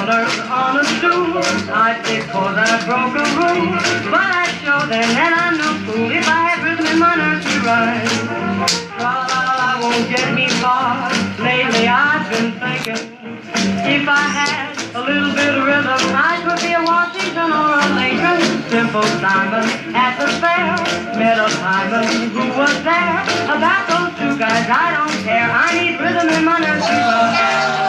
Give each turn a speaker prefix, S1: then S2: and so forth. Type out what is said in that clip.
S1: corners on a stool. I say 'cause I broke a rule, but I showed them that I'm no fool if I had rhythm in my nursery rhyme. Tra-la-la won't get me far. Lately I've been thinking, if I had a little bit of rhythm, I could be a Washington or a Lincoln. Simple Simon at the fair met a Simon who was there. About those two guys I don't care. I need rhythm in my nursery rhyme.